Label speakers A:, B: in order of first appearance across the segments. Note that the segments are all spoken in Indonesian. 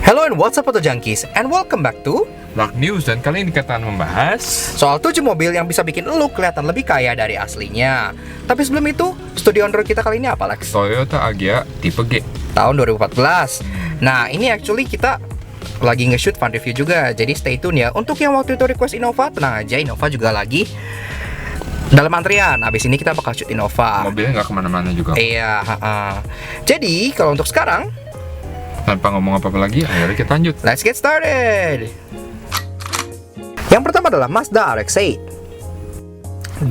A: Hello and what's up Auto Junkies, and welcome back to
B: Lark News, dan kali ini kita akan membahas
A: soal 7 mobil yang bisa bikin lu kelihatan lebih kaya dari aslinya. Tapi sebelum itu, studi on road kita kali ini apa, Lex?
B: Toyota Agya tipe G
A: Tahun 2014. Nah, ini actually kita lagi nge-shoot fun review juga, jadi stay tune ya. Untuk yang waktu itu request Innova, tenang aja, Innova juga lagi dalam antrian. Abis ini kita bakal shoot Innova.
B: Mobilnya nggak kemana-mana juga.
A: Iya, jadi kalau untuk sekarang,
B: Tanpa ngomong apa-apa lagi, ayo kita lanjut.
A: let's get started. Yang pertama adalah Mazda RX-8.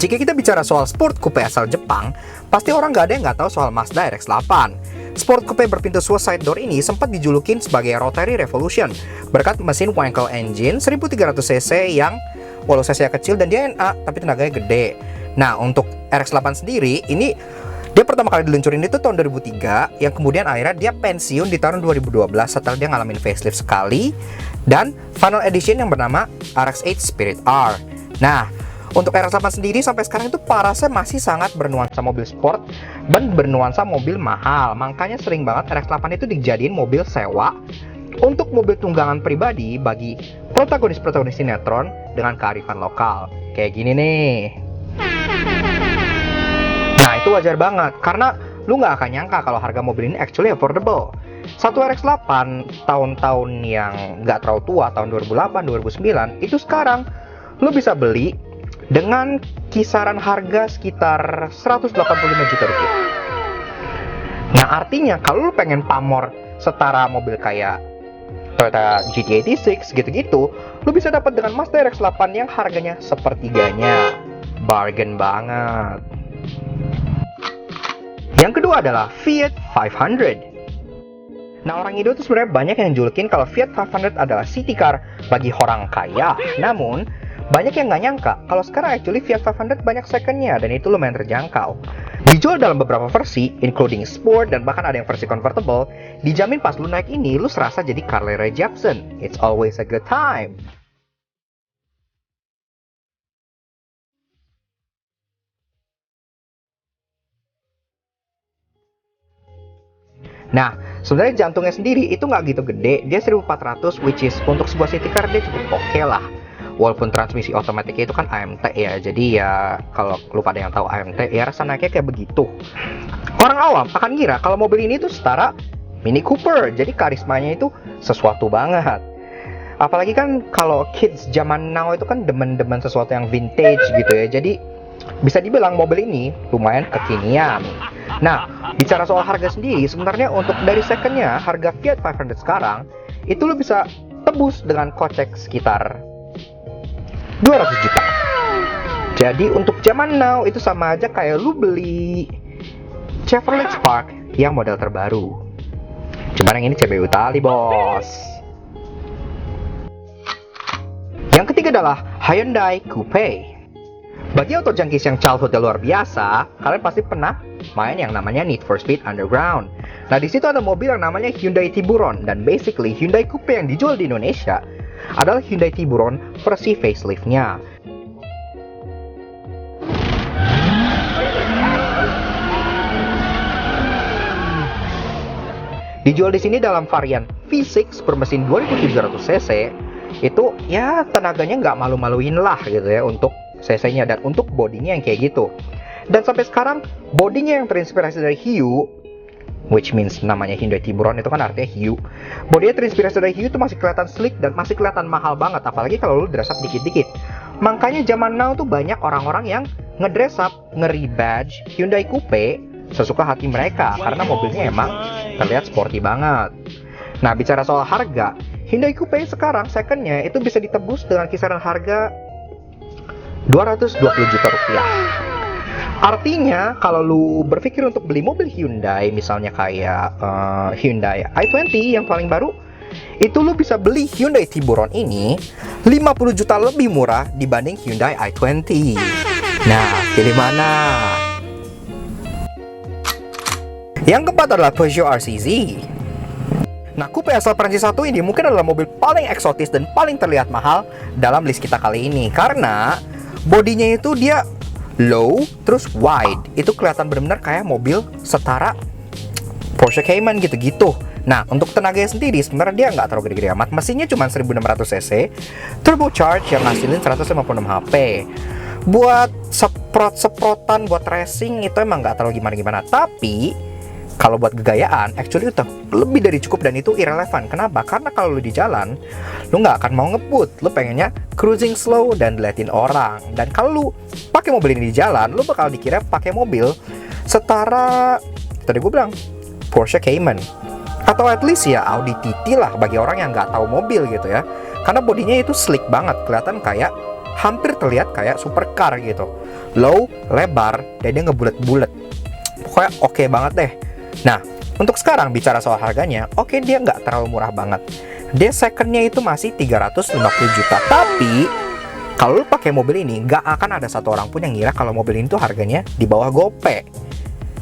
A: Jika kita bicara soal sport coupe asal Jepang, pasti orang gak ada yang nggak tahu soal Mazda RX-8. Sport coupe berpintu suicide door ini sempat dijulukin sebagai Rotary Revolution berkat mesin Wankel engine 1300cc yang walau cc kecil dan dia NA tapi tenaganya gede. Nah, untuk RX-8 sendiri ini dia pertama kali diluncurin itu tahun 2003, yang kemudian akhirnya dia pensiun di tahun 2012 setelah dia ngalamin facelift sekali, dan final edition yang bernama RX-8 Spirit R. Nah, untuk RX-8 sendiri sampai sekarang itu parasnya masih sangat bernuansa mobil sport dan bernuansa mobil mahal. Makanya sering banget RX-8 itu dijadiin mobil sewa untuk mobil tunggangan pribadi bagi protagonis-protagonis sinetron dengan kearifan lokal. Kayak gini nih. Nah, itu wajar banget, karena lu nggak akan nyangka kalau harga mobil ini actually affordable. Satu RX-8 tahun-tahun yang nggak terlalu tua, tahun 2008, 2009, itu sekarang lu bisa beli dengan kisaran harga sekitar 185 juta rupiah. Nah, artinya kalau lu pengen pamor setara mobil kayak Toyota GT86 gitu-gitu, lu bisa dapat dengan Mazda RX-8 yang harganya sepertiganya. Bargain banget. Yang kedua adalah Fiat 500. Nah, orang Indo tuh sebenarnya banyak yang julukin kalau Fiat 500 adalah city car bagi orang kaya. Namun, banyak yang nggak nyangka kalau sekarang actually Fiat 500 banyak secondnya dan itu lumayan terjangkau. Dijual dalam beberapa versi, including sport dan bahkan ada yang versi convertible. Dijamin pas lu naik ini, lu serasa jadi Carly Rae Jepsen. It's always a good time. Nah, sebenarnya jantungnya sendiri itu nggak gitu gede, dia 1400, which is untuk sebuah city car dia cukup oke lah. Walaupun transmisi otomatiknya itu kan AMT ya, jadi ya kalau lu pada yang tahu AMT, ya rasa naiknya kayak begitu. Orang awam akan ngira kalau mobil ini tuh setara Mini Cooper, jadi karismanya itu sesuatu banget. Apalagi kan kalau kids zaman now itu kan demen-demen sesuatu yang vintage gitu ya, jadi bisa dibilang mobil ini lumayan kekinian. Nah, bicara soal harga sendiri, sebenarnya untuk dari secondnya, harga Fiat 500 sekarang, itu lo bisa tebus dengan kocek sekitar 200 juta. Jadi untuk zaman now, itu sama aja kayak lu beli Chevrolet Spark yang model terbaru. Cuman yang ini CBU tali, bos. Yang ketiga adalah Hyundai Coupe. Bagi auto junkies yang childhoodnya luar biasa, kalian pasti pernah main yang namanya Need for Speed Underground. Nah, di situ ada mobil yang namanya Hyundai Tiburon, dan basically Hyundai Coupe yang dijual di Indonesia adalah Hyundai Tiburon versi facelift-nya. Dijual di sini dalam varian V6 bermesin 2700cc. Itu ya tenaganya nggak malu-maluin lah gitu ya untuk cc-nya dan untuk bodinya yang kayak gitu. Dan sampai sekarang bodinya yang terinspirasi dari Hiu, which means namanya Hyundai Tiburon itu kan artinya Hiu. Bodinya terinspirasi dari Hiu itu masih kelihatan slick dan masih kelihatan mahal banget, apalagi kalau lu dress up dikit-dikit. Makanya zaman now tuh banyak orang-orang yang ngedress up, nge-rebadge Hyundai Coupe sesuka hati mereka karena mobilnya emang terlihat sporty banget. Nah, bicara soal harga, Hyundai Coupe sekarang secondnya itu bisa ditebus dengan kisaran harga 220 juta rupiah. Artinya kalau lu berpikir untuk beli mobil Hyundai, misalnya kayak Hyundai i20 yang paling baru, itu lu bisa beli Hyundai Tiburon ini 50 juta lebih murah dibanding Hyundai i20. Nah, pilih mana? Yang keempat adalah Peugeot RCZ. Nah, coupe asal Prancis 1 ini mungkin adalah mobil paling eksotis dan paling terlihat mahal dalam list kita kali ini, karena bodinya itu dia low terus wide. Itu kelihatan benar-benar kayak mobil setara Porsche Cayman gitu-gitu. Nah, untuk tenaganya sendiri sebenarnya dia nggak terlalu gede-gede amat. Mesinnya cuma 1600 cc, turbocharge yang ngasilin 156 HP. Buat semprot-semprotan, buat racing itu emang nggak terlalu gimana-gimana. Tapi kalau buat gegayaan, actually itu lebih dari cukup dan itu irrelevant. Kenapa? Karena kalau lu di jalan, lu nggak akan mau ngebut. Lu pengennya cruising slow dan diliatin orang. Dan kalau lu pakai mobil ini di jalan, lu bakal dikira pakai mobil setara, tadi gue bilang, Porsche Cayman. Atau at least ya Audi TT lah bagi orang yang nggak tahu mobil gitu ya. Karena bodinya itu slick banget, kelihatan kayak hampir terlihat kayak supercar gitu. Low, lebar, dan dia ngebulet-bulet. Pokoknya oke banget deh. Nah, untuk sekarang bicara soal harganya, oke dia nggak terlalu murah banget. Dia secondnya itu masih 350 juta. Tapi kalau lu pakai mobil ini, nggak akan ada satu orang pun yang ngira kalau mobil ini tuh harganya di bawah Gope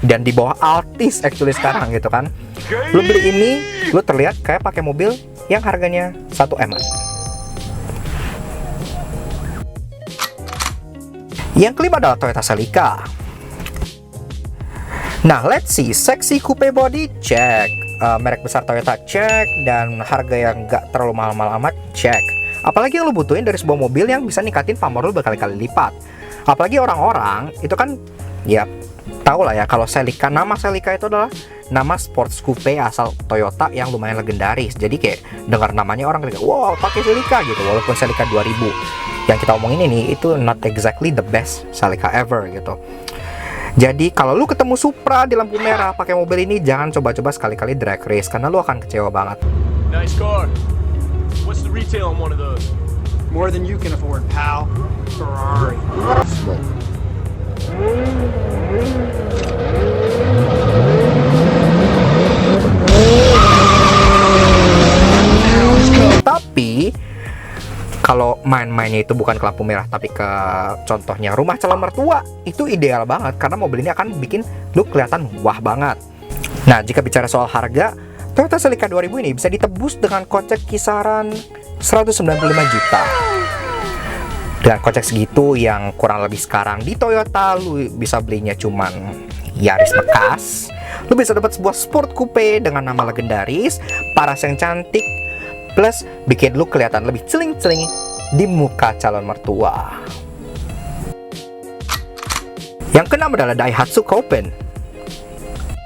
A: dan di bawah Altis actually sekarang gitu kan. Lu beli ini, lu terlihat kayak pakai mobil yang harganya 1 M. Yang kelima adalah Toyota Celica. Nah, let's see, seksi coupe body check, merek besar Toyota check, dan harga yang nggak terlalu mahal-mahal amat check. Apalagi yang lu butuhin dari sebuah mobil yang bisa ningkatin pamor lu berkali-kali lipat. Apalagi orang-orang itu kan ya tahu lah ya kalau Celica, nama Celica itu adalah nama sports coupe asal Toyota yang lumayan legendaris. Jadi kayak dengar namanya orang kayak wow pakai Celica gitu, walaupun Celica 2000 yang kita omongin ini itu not exactly the best Celica ever gitu. Jadi kalau lu ketemu Supra di lampu merah pakai mobil ini, jangan coba-coba sekali-kali drag race karena lu akan kecewa banget.
C: Nice car. What's the retail on one of those? More than you can afford, pal. Ferrari.
A: Tapi kalau main-mainnya itu bukan ke lampu merah tapi ke contohnya rumah calon mertua, itu ideal banget karena mobil ini akan bikin lu kelihatan wah banget. Nah, jika bicara soal harga, Toyota Celica 2000 ini bisa ditebus dengan kocek kisaran 195 juta. Dengan kocek segitu yang kurang lebih sekarang di Toyota lu bisa belinya cuman Yaris bekas. Lu bisa dapat sebuah sport coupe dengan nama legendaris, paras yang cantik, plus bikin lu kelihatan lebih celing-celing di muka calon mertua. Yang keenam adalah Daihatsu Copen.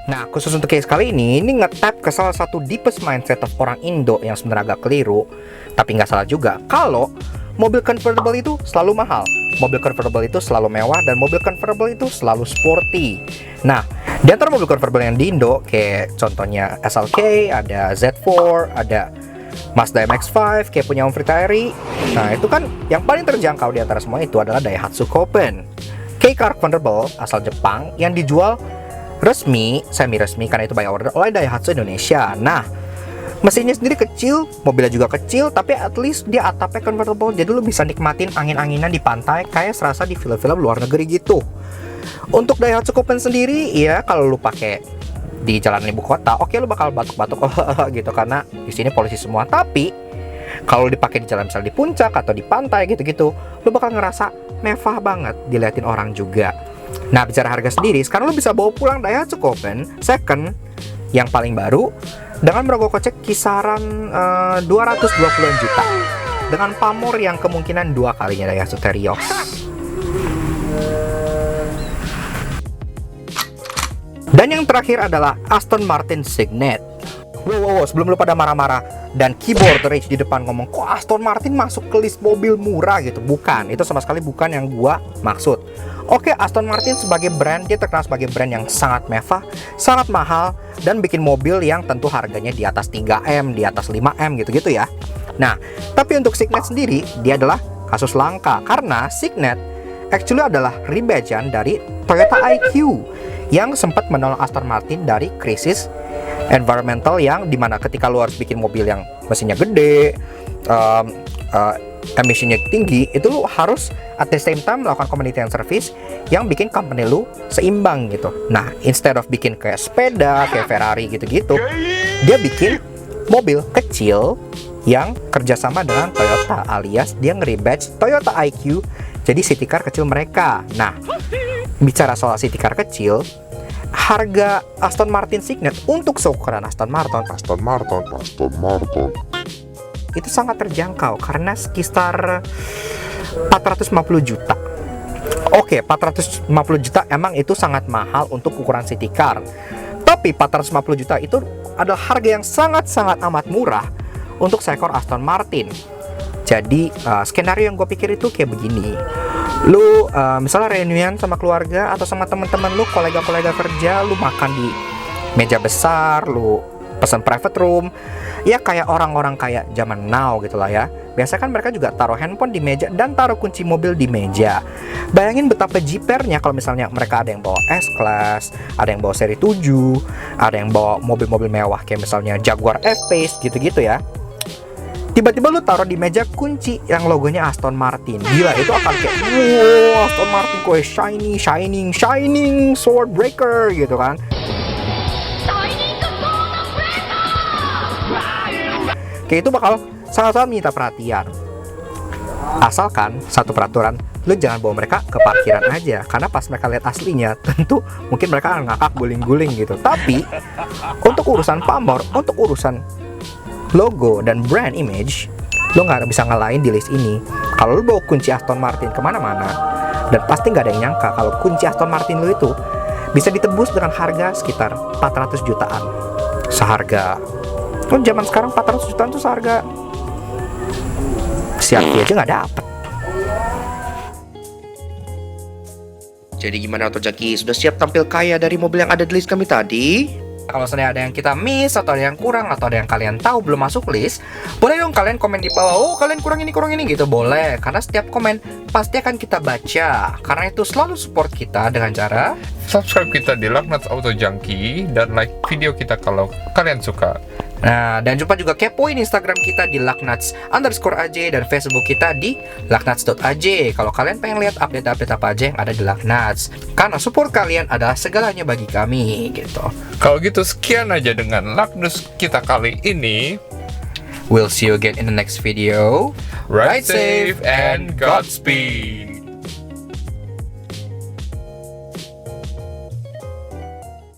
A: Nah, khusus untuk case kali ini nge-tap ke salah satu deepest mindset of orang Indo yang sebenarnya agak keliru, tapi nggak salah juga kalau mobil convertible itu selalu mahal, mobil convertible itu selalu mewah, dan mobil convertible itu selalu sporty. Nah, di antara mobil convertible yang di Indo, kayak contohnya SLK, ada Z4, ada Mazda MX-5, kayak punya Om Fritayri. Nah, itu kan yang paling terjangkau di antara semua itu adalah Daihatsu Copen, K-Car convertible asal Jepang yang dijual resmi, semi-resmi karena itu by order oleh Daihatsu Indonesia. Nah, mesinnya sendiri kecil, mobilnya juga kecil, tapi at least dia atapnya convertible, jadi lu bisa nikmatin angin-anginan di pantai kayak serasa di film-film luar negeri gitu. Untuk Daihatsu Copen sendiri, ya kalau lu pakai di jalan ibu kota, oke lu bakal batuk-batuk gitu karena di sini polisi semua. Tapi kalau dipakai di jalan misalnya di puncak atau di pantai gitu-gitu, lu bakal ngerasa mewah banget diliatin orang juga. Nah, bicara harga sendiri, sekarang lu bisa bawa pulang Daihatsu Copen second yang paling baru dengan merogoh kocek kisaran 220 juta dengan pamor yang kemungkinan 2 kalinya Daihatsu Terios. Dan yang terakhir adalah Aston Martin Signet. Wow, sebelum lu pada marah-marah dan keyboard rage di depan ngomong kok Aston Martin masuk ke list mobil murah gitu. Bukan, itu sama sekali bukan yang gua maksud. Oke, Aston Martin sebagai brand, dia terkenal sebagai brand yang sangat mewah, sangat mahal, dan bikin mobil yang tentu harganya di atas 3M, di atas 5M gitu-gitu ya. Nah, tapi untuk Signet sendiri, dia adalah kasus langka karena Signet actually adalah rebadge-an dari Toyota IQ yang sempat menolong Aston Martin dari krisis environmental yang dimana ketika lu harus bikin mobil yang mesinnya gede, emisinya tinggi, itu lu harus at the same time melakukan community and service yang bikin company lu seimbang gitu. Nah, instead of bikin kayak sepeda, kayak Ferrari gitu-gitu, dia bikin mobil kecil yang kerjasama dengan Toyota, alias dia nge-rebadge Toyota IQ jadi city car kecil mereka. Nah, bicara soal city car kecil, harga Aston Martin Signet untuk seukuran Aston Martin itu sangat terjangkau karena sekitar 450 juta. Oke, 450 juta emang itu sangat mahal untuk ukuran city car. Tapi 450 juta itu adalah harga yang sangat-sangat amat murah untuk seekor Aston Martin. Jadi skenario yang gue pikir itu kayak begini. Lu misalnya reunian sama keluarga atau sama teman-teman lu, kolega-kolega kerja, lu makan di meja besar, lu pesan private room. Ya kayak orang-orang kayak zaman now gitu lah ya. Biasanya kan mereka juga taruh handphone di meja dan taruh kunci mobil di meja. Bayangin betapa jipernya kalau misalnya mereka ada yang bawa S-Class, ada yang bawa seri 7, ada yang bawa mobil-mobil mewah kayak misalnya Jaguar F-Pace gitu-gitu ya. Tiba-tiba lu taruh di meja kunci yang logonya Aston Martin. Gila, itu akan kayak wow, Aston Martin kok shining sword breaker gitu kan. Kayak itu bakal sangat-sangat menyita perhatian. Asalkan satu peraturan, lu jangan bawa mereka ke parkiran aja, karena pas mereka lihat aslinya tentu mungkin mereka akan ngakak guling-guling gitu. Tapi untuk urusan pamor, untuk urusan logo dan brand image, lu nggak bisa ngalahin di list ini. Kalau lu bawa kunci Aston Martin kemana-mana, dan pasti nggak ada yang nyangka kalau kunci Aston Martin lu itu bisa ditebus dengan harga sekitar 400 jutaan. Seharga zaman sekarang 400 jutaan tuh seharga CR-V aja nggak dapet. Jadi gimana Otojaki? Sudah siap tampil kaya dari mobil yang ada di list kami tadi? Kalau seandainya ada yang kita miss, atau ada yang kurang, atau ada yang kalian tahu belum masuk list, boleh dong kalian komen di bawah. Oh, kalian kurang ini gitu, boleh. Karena setiap komen pasti akan kita baca. Karena itu selalu support kita dengan cara
B: Subscribe kita di Lucknuts Auto Junkie dan like video kita kalau kalian suka.
A: Nah, dan jumpa juga kepoin Instagram kita di lucknuts_aj dan Facebook kita di lucknuts.aj kalau kalian pengen lihat update-update apa aja yang ada di Lucknuts. Karena support kalian adalah segalanya bagi kami gitu.
B: Kalau gitu sekian aja dengan Lucknuts kita kali ini.
A: We'll see you again in the next video.
B: Ride safe and Godspeed.